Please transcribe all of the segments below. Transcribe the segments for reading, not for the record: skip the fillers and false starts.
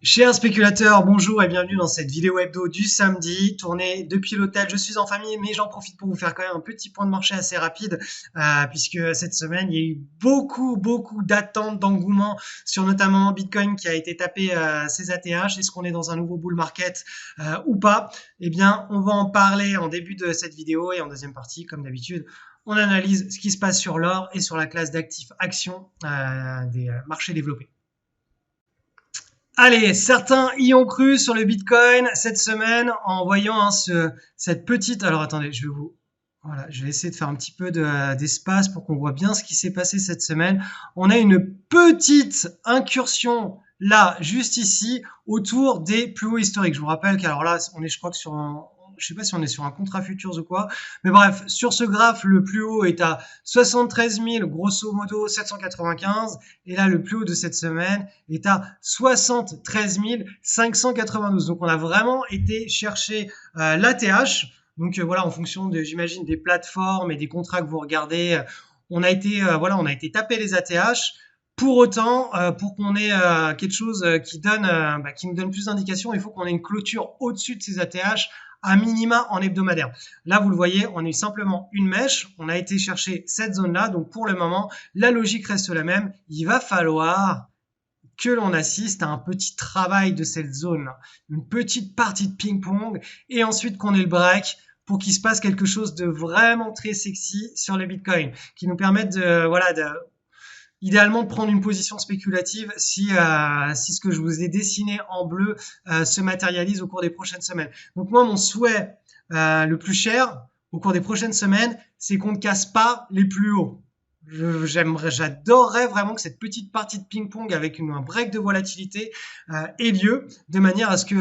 Chers spéculateurs, bonjour et bienvenue dans cette vidéo hebdo du samedi, tournée depuis l'hôtel. Je suis en famille, mais j'en profite pour vous faire quand même un petit point de marché assez rapide, puisque cette semaine, il y a eu beaucoup d'attentes, d'engouement sur notamment Bitcoin qui a été tapé ses ATH. Est-ce qu'on est dans un nouveau bull market ou pas? Eh bien, on va en parler en début de cette vidéo et en deuxième partie, comme d'habitude. On analyse ce qui se passe sur l'or et sur la classe d'actifs actions des marchés développés. Allez, certains y ont cru sur le Bitcoin cette semaine en voyant cette petite. Alors attendez, voilà, je vais essayer de faire un petit peu d'espace pour qu'on voit bien ce qui s'est passé cette semaine. On a une petite incursion là, juste ici, autour des plus hauts historiques. Je vous rappelle qu'alors là, on est, je crois que je sais pas si on est sur un contrat futurs ou quoi, mais bref, sur ce graphe, le plus haut est à 73 000, grosso modo 795, et là, le plus haut de cette semaine est à 73 592. Donc, on a vraiment été chercher l'ATH. Donc, voilà, en fonction de, j'imagine, des plateformes et des contrats que vous regardez, on a été taper les ATH. Pour autant, pour qu'on ait quelque chose qui nous donne plus d'indications, il faut qu'on ait une clôture au-dessus de ces ATH à minima en hebdomadaire. Là, vous le voyez, on a eu simplement une mèche. On a été chercher cette zone-là. Donc, pour le moment, la logique reste la même. Il va falloir que l'on assiste à un petit travail de cette zone-là, une petite partie de ping-pong, et ensuite qu'on ait le break pour qu'il se passe quelque chose de vraiment très sexy sur le Bitcoin, qui nous permette idéalement de prendre une position spéculative si ce que je vous ai dessiné en bleu se matérialise au cours des prochaines semaines. Donc moi, mon souhait le plus cher au cours des prochaines semaines, c'est qu'on ne casse pas les plus hauts. J'adorerais vraiment que cette petite partie de ping-pong avec un break de volatilité ait lieu, de manière à ce que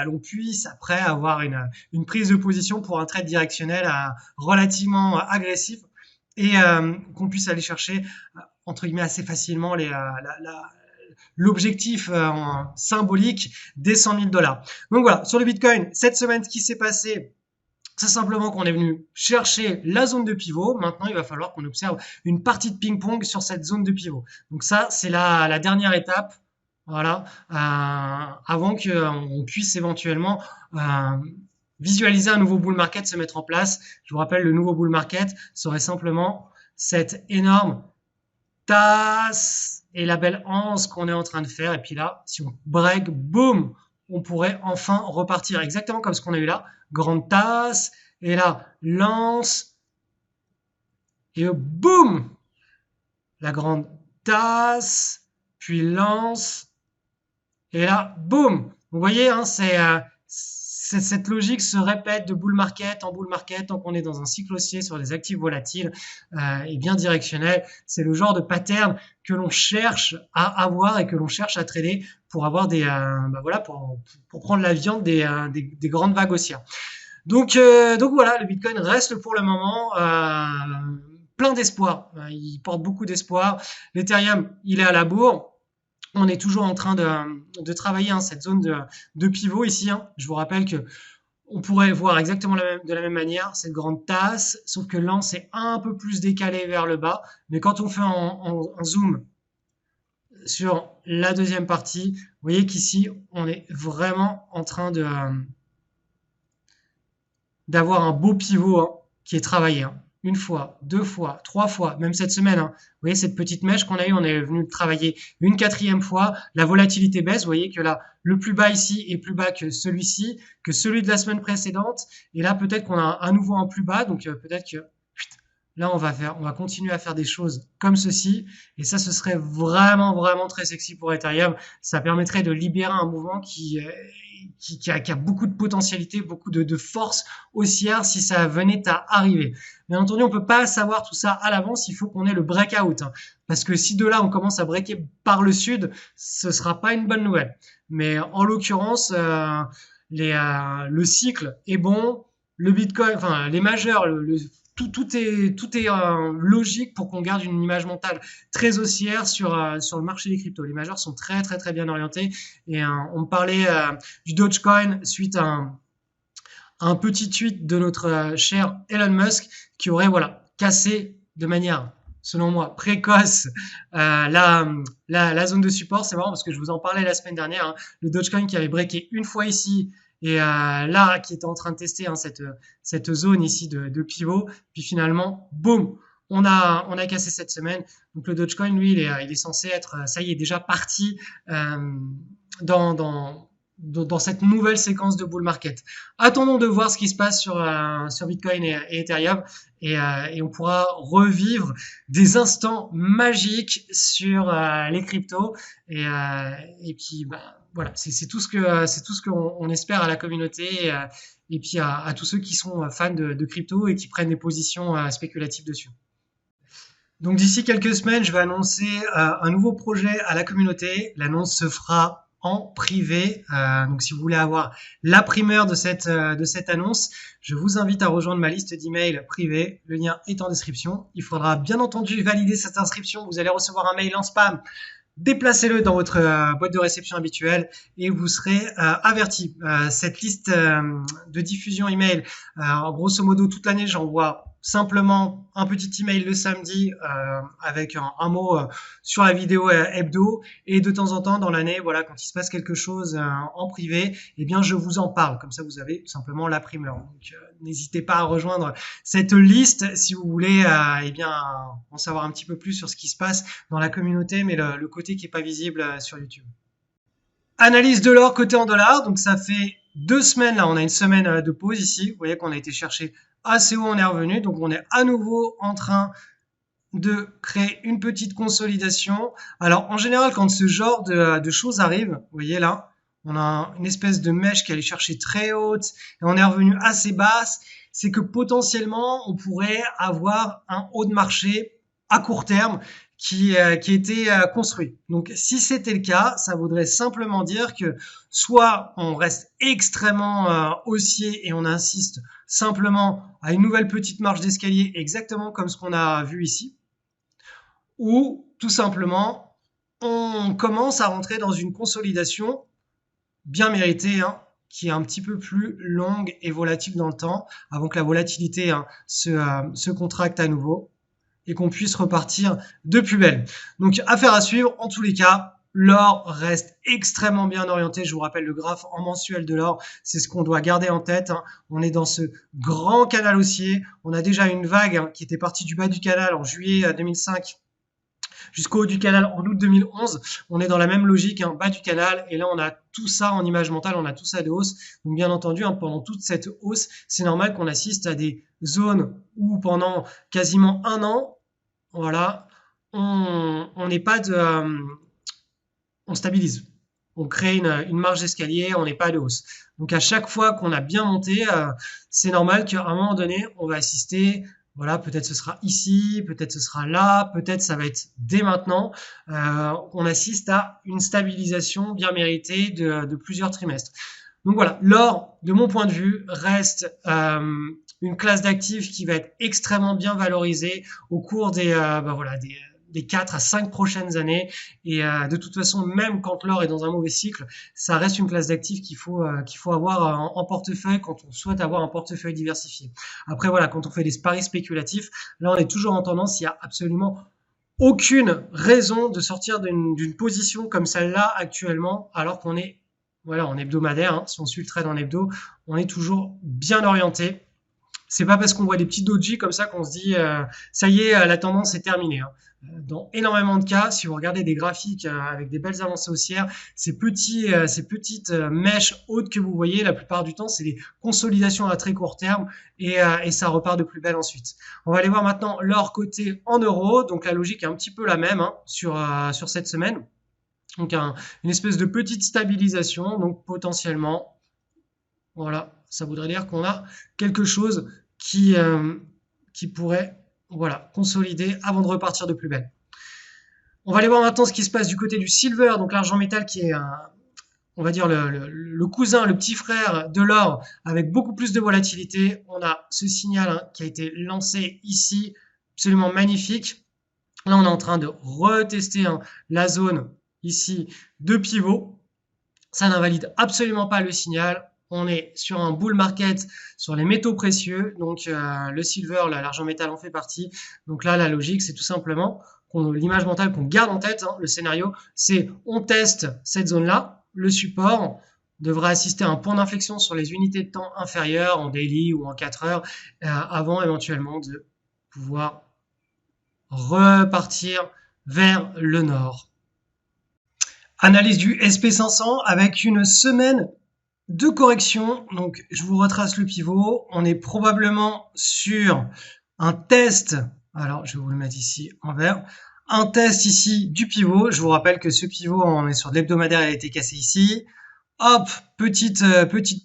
l'on puisse après avoir une prise de position pour un trade directionnel relativement agressif et qu'on puisse aller chercher entre guillemets assez facilement l'objectif symbolique des 100 000 dollars. Donc voilà, sur le Bitcoin, cette semaine, ce qui s'est passé, c'est simplement qu'on est venu chercher la zone de pivot. Maintenant, il va falloir qu'on observe une partie de ping-pong sur cette zone de pivot. Donc ça, c'est la dernière étape. Voilà, avant qu'on puisse éventuellement visualiser un nouveau bull market se mettre en place. Je vous rappelle, le nouveau bull market serait simplement cette énorme tasse et la belle anse qu'on est en train de faire. Et puis là, si on break, boum, on pourrait enfin repartir exactement comme ce qu'on a eu là. Grande tasse, et là, lance, et boum, la grande tasse, puis lance, et là, boum. Vous voyez, hein, cette logique se répète de bull market en bull market tant qu'on est dans un cycle haussier sur des actifs volatiles et bien directionnels. C'est le genre de pattern que l'on cherche à avoir et que l'on cherche à trader pour avoir pour prendre la viande des grandes vagues haussières. Donc voilà, le Bitcoin reste pour le moment plein d'espoir. Il porte beaucoup d'espoir. L'Ethereum, il est à la bourre. On est toujours en train de travailler cette zone de pivot ici. Je vous rappelle que on pourrait voir exactement de la même manière cette grande tasse, sauf que l'anse est un peu plus décalé vers le bas. Mais quand on fait un zoom sur la deuxième partie, vous voyez qu'ici, on est vraiment en train d'avoir un beau pivot qui est travaillé. Une fois, deux fois, trois fois, même cette semaine. Vous voyez cette petite mèche qu'on a eue, on est venu travailler une quatrième fois. La volatilité baisse. Vous voyez que là, le plus bas ici est plus bas que celui-ci, que celui de la semaine précédente. Et là, peut-être qu'on a à nouveau un plus bas. Donc peut-être que là, on va continuer à faire des choses comme ceci. Et ça, ce serait vraiment très sexy pour Ethereum. Ça permettrait de libérer un mouvement qui a beaucoup de potentialité, beaucoup de force haussière si ça venait à arriver. Bien entendu, on peut pas savoir tout ça à l'avance, il faut qu'on ait le breakout. Parce que si de là, on commence à breaker par le sud, ce sera pas une bonne nouvelle. Mais en l'occurrence, le cycle est bon, le Bitcoin, enfin les majeurs, tout est logique pour qu'on garde une image mentale très haussière sur le marché des cryptos. Les majors sont très bien orientés et on me parlait du Dogecoin suite à un petit tweet de notre cher Elon Musk qui aurait cassé de manière selon moi, précoce la zone de support. C'est marrant parce que je vous en parlais la semaine dernière, hein, le Dogecoin qui avait breaké une fois ici et là qui était en train de tester hein, cette zone ici de pivot. Puis finalement, boum, on a cassé cette semaine. Donc le Dogecoin, lui, il est censé être, ça y est, déjà parti euh, dans, dans, dans cette nouvelle séquence de bull market. Attendons de voir ce qui se passe sur Bitcoin et Ethereum et on pourra revivre des instants magiques sur les cryptos et puis bah, voilà, c'est tout ce qu'on on espère à la communauté et puis à tous ceux qui sont fans de crypto et qui prennent des positions spéculatives dessus. Donc d'ici quelques semaines, je vais annoncer un nouveau projet à la communauté. L'annonce se fera en privé. Donc si vous voulez avoir la primeur de cette annonce, je vous invite à rejoindre ma liste d'emails privée. Le lien est en description. Il faudra bien entendu valider cette inscription. Vous allez recevoir un mail en spam. Déplacez-le dans votre boîte de réception habituelle et vous serez averti. Cette liste de diffusion email, grosso modo toute l'année, j'envoie simplement un petit email le samedi avec un mot sur la vidéo hebdo et de temps en temps dans l'année, voilà, quand il se passe quelque chose en privé, eh bien je vous en parle. Comme ça, vous avez tout simplement la primeur. Donc n'hésitez pas à rejoindre cette liste si vous voulez eh bien en savoir un petit peu plus sur ce qui se passe dans la communauté, mais le côté qui est pas visible sur YouTube. Analyse de l'or côté en dollars. Donc ça fait 2 semaines là, on a une semaine de pause ici. Vous voyez qu'on a été chercher assez haut, on est revenu. Donc on est à nouveau en train de créer une petite consolidation. Alors en général, quand ce genre de choses arrive, vous voyez là, on a une espèce de mèche qui allait chercher très haute et on est revenu assez basse. C'est que potentiellement on pourrait avoir un haut de marché à court terme qui était construit. Donc si c'était le cas, ça voudrait simplement dire que soit on reste extrêmement haussier et on insiste simplement à une nouvelle petite marche d'escalier exactement comme ce qu'on a vu ici, ou tout simplement on commence à rentrer dans une consolidation bien méritée, hein, qui est un petit peu plus longue et volatile dans le temps, avant que la volatilité hein, se contracte à nouveau et qu'on puisse repartir de plus belle. Donc affaire à suivre, en tous les cas, l'or reste extrêmement bien orienté. Je vous rappelle le graphe en mensuel de l'or, c'est ce qu'on doit garder en tête, hein. On est dans ce grand canal haussier. On a déjà une vague hein, qui était partie du bas du canal en juillet 2005 jusqu'au haut du canal en août 2011. On est dans la même logique, hein, bas du canal, et là on a tout ça en image mentale, on a tout ça de hausse. Donc bien entendu, hein, pendant toute cette hausse, c'est normal qu'on assiste à des zones où pendant quasiment un an, voilà, on n'est pas de, on stabilise. On crée une marge d'escalier, on n'est pas de hausse. Donc à chaque fois qu'on a bien monté, c'est normal qu'à un moment donné, on va assister. Voilà, peut-être ce sera ici, peut-être ce sera là, peut-être ça va être dès maintenant. On assiste à une stabilisation bien méritée de plusieurs trimestres. Donc voilà, l'or, de mon point de vue, reste une classe d'actifs qui va être extrêmement bien valorisée au cours des 4 à 5 prochaines années. Et de toute façon, même quand l'or est dans un mauvais cycle, ça reste une classe d'actifs qu'il faut avoir en portefeuille quand on souhaite avoir un portefeuille diversifié. Après, voilà, quand on fait des paris spéculatifs, là, on est toujours en tendance. Il y a absolument aucune raison de sortir d'une position comme celle-là actuellement, alors qu'on est voilà, en hebdomadaire. Hein, si on suit le trade en hebdo, on est toujours bien orienté. C'est pas parce qu'on voit des petits doji comme ça qu'on se dit ça y est, la tendance est terminée. Hein. Dans énormément de cas, si vous regardez des graphiques avec des belles avancées haussières, ces petites mèches hautes que vous voyez, la plupart du temps, c'est des consolidations à très court terme et ça repart de plus belle ensuite. On va aller voir maintenant l'or coté en euros. Donc la logique est un petit peu la même hein, sur cette semaine. Donc une espèce de petite stabilisation, donc potentiellement, voilà, ça voudrait dire qu'on a quelque chose qui pourrait voilà, consolider avant de repartir de plus belle. On va aller voir maintenant ce qui se passe du côté du silver, donc l'argent métal qui est, on va dire, le cousin, le petit frère de l'or avec beaucoup plus de volatilité. On a ce signal hein, qui a été lancé ici, absolument magnifique. Là, on est en train de retester hein, la zone ici de pivot. Ça n'invalide absolument pas le signal. on est sur un bull market sur les métaux précieux, donc le silver, l'argent métal en fait partie. Donc là, la logique, c'est tout simplement l'image mentale qu'on garde en tête, hein, le scénario, c'est on teste cette zone-là, le support devra assister à un point d'inflexion sur les unités de temps inférieures, en daily ou en 4 heures, avant éventuellement de pouvoir repartir vers le nord. Analyse du SP500 avec une semaine de correction. Donc, je vous retrace le pivot. On est probablement sur un test. Alors, je vais vous le mettre ici en vert. Un test ici du pivot. Je vous rappelle que ce pivot, on est sur l'hebdomadaire, il a été cassé ici. Hop, petite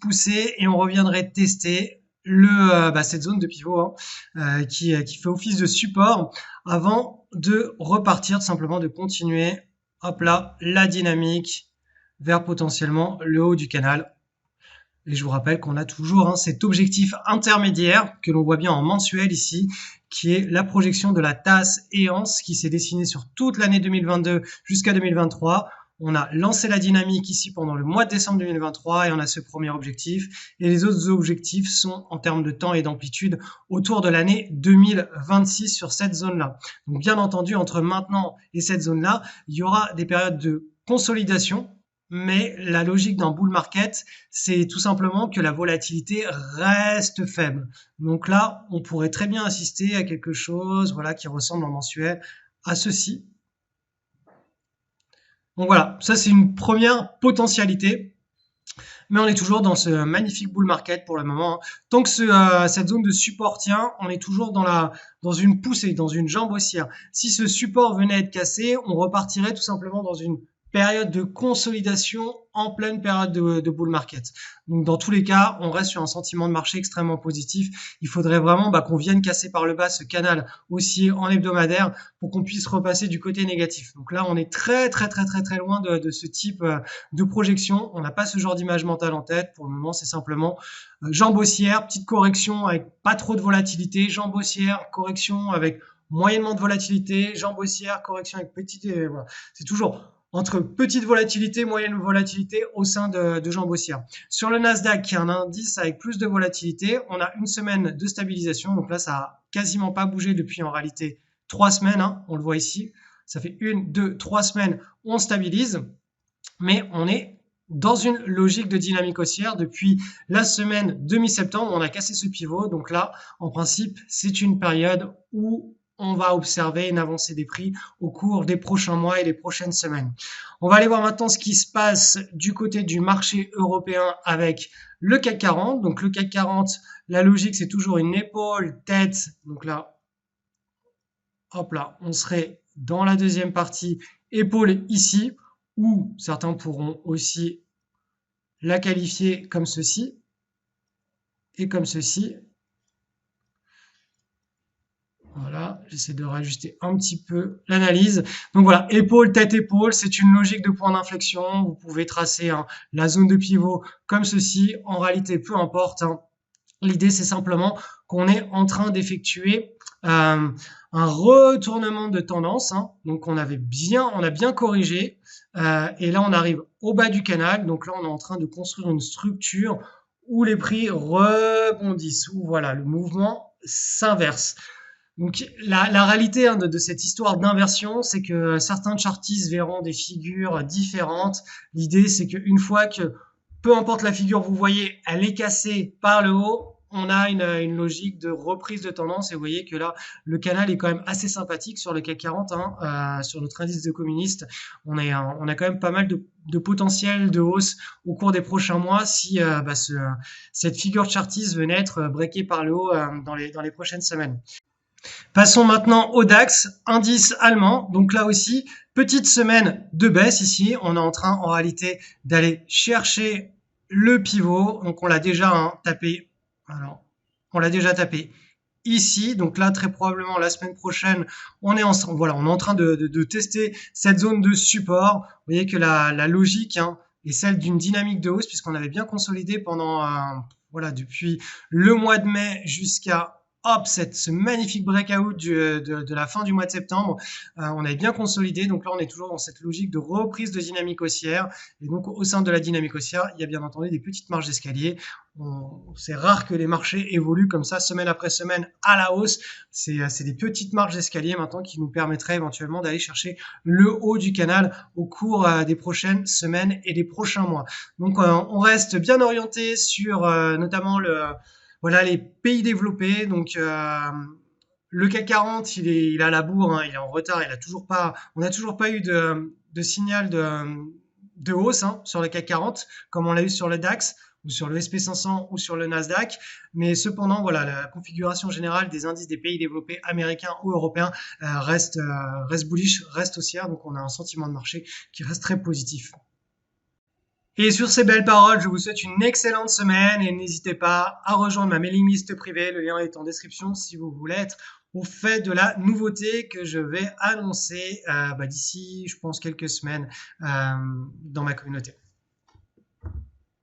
poussée et on reviendrait tester cette zone de pivot, hein, qui fait office de support avant de repartir, tout simplement de continuer, hop là, la dynamique vers potentiellement le haut du canal. Et je vous rappelle qu'on a toujours, hein, cet objectif intermédiaire que l'on voit bien en mensuel ici, qui est la projection de la tasse EANS qui s'est dessinée sur toute l'année 2022 jusqu'à 2023. On a lancé la dynamique ici pendant le mois de décembre 2023 et on a ce premier objectif. Et les autres objectifs sont en termes de temps et d'amplitude autour de l'année 2026 sur cette zone-là. Donc bien entendu, entre maintenant et cette zone-là, il y aura des périodes de consolidation. Mais la logique d'un bull market, c'est tout simplement que la volatilité reste faible. Donc là, on pourrait très bien assister à quelque chose, voilà, qui ressemble en mensuel à ceci. Donc voilà, ça c'est une première potentialité. Mais on est toujours dans ce magnifique bull market pour le moment. Tant que cette zone de support tient, on est toujours dans une poussée, dans une jambe haussière. Si ce support venait à être cassé, on repartirait tout simplement dans une période de consolidation en pleine période de bull market. Donc dans tous les cas, on reste sur un sentiment de marché extrêmement positif. Il faudrait vraiment qu'on vienne casser par le bas ce canal haussier en hebdomadaire pour qu'on puisse repasser du côté négatif. Donc là, on est très loin de ce type de projection. On n'a pas ce genre d'image mentale en tête. Pour le moment, c'est simplement jambe haussière, petite correction avec pas trop de volatilité, jambe haussière, correction avec moyennement de volatilité, jambe haussière, correction avec petite... voilà. C'est toujours entre petite volatilité, moyenne volatilité au sein de jambes haussières. Sur le Nasdaq, qui est un indice avec plus de volatilité, on a une semaine de stabilisation. Donc là, ça a quasiment pas bougé depuis en réalité 3 semaines. Hein, on le voit ici. Ça fait 1, 2, 3 semaines, on stabilise. Mais on est dans une logique de dynamique haussière depuis la semaine de mi-septembre. On a cassé ce pivot. Donc là, en principe, c'est une période où on va observer une avancée des prix au cours des prochains mois et des prochaines semaines. On va aller voir maintenant ce qui se passe du côté du marché européen avec le CAC 40. Donc le CAC 40, la logique, c'est toujours une épaule, tête. Donc là, hop là, on serait dans la deuxième partie, épaule ici, ou certains pourront aussi la qualifier comme ceci et comme ceci. Voilà, j'essaie de rajuster un petit peu l'analyse. Donc voilà, épaule, tête, épaule, c'est une logique de point d'inflexion. Vous pouvez tracer la zone de pivot comme ceci. En réalité, peu importe. Hein. L'idée, c'est simplement qu'on est en train d'effectuer un retournement de tendance. Hein. Donc on a bien corrigé. Et là, on arrive au bas du canal. Donc là, on est en train de construire une structure où les prix rebondissent. Où voilà, le mouvement s'inverse. Donc la réalité de cette histoire d'inversion, c'est que certains chartistes verront des figures différentes. L'idée, c'est qu'une fois que, peu importe la figure que vous voyez, elle est cassée par le haut, on a une logique de reprise de tendance. Et vous voyez que là, le canal est quand même assez sympathique sur le CAC 40, hein, sur notre indice de communistes. On a quand même pas mal de potentiel de hausse au cours des prochains mois si cette figure chartiste venait être breakée par le haut dans les prochaines semaines. Passons maintenant au DAX, indice allemand. Donc là aussi, petite semaine de baisse ici. On est en train en réalité d'aller chercher le pivot. Donc on l'a déjà tapé. Alors, on l'a déjà tapé ici. Donc là, très probablement la semaine prochaine, on est en train de tester cette zone de support. Vous voyez que la logique est celle d'une dynamique de hausse puisqu'on avait bien consolidé pendant depuis le mois de mai jusqu'à hop, ce magnifique breakout de la fin du mois de septembre, on avait bien consolidé. Donc là, on est toujours dans cette logique de reprise de dynamique haussière. Et donc, au sein de la dynamique haussière, il y a bien entendu des petites marges d'escalier. C'est rare que les marchés évoluent comme ça, semaine après semaine, à la hausse. C'est des petites marges d'escalier maintenant qui nous permettraient éventuellement d'aller chercher le haut du canal au cours des prochaines semaines et des prochains mois. Donc, on reste bien orienté sur notamment voilà, les pays développés. Donc, le CAC 40, il est à la bourre, hein, il est en retard, on n'a toujours pas eu de signal de hausse, hein, sur le CAC 40, comme on l'a eu sur le DAX ou sur le SP500 ou sur le Nasdaq. Mais cependant, voilà, la configuration générale des indices des pays développés américains ou européens reste bullish, reste haussière. Donc, on a un sentiment de marché qui reste très positif. Et sur ces belles paroles, je vous souhaite une excellente semaine et n'hésitez pas à rejoindre ma mailing list privée. Le lien est en description si vous voulez être au fait de la nouveauté que je vais annoncer d'ici, je pense, quelques semaines dans ma communauté.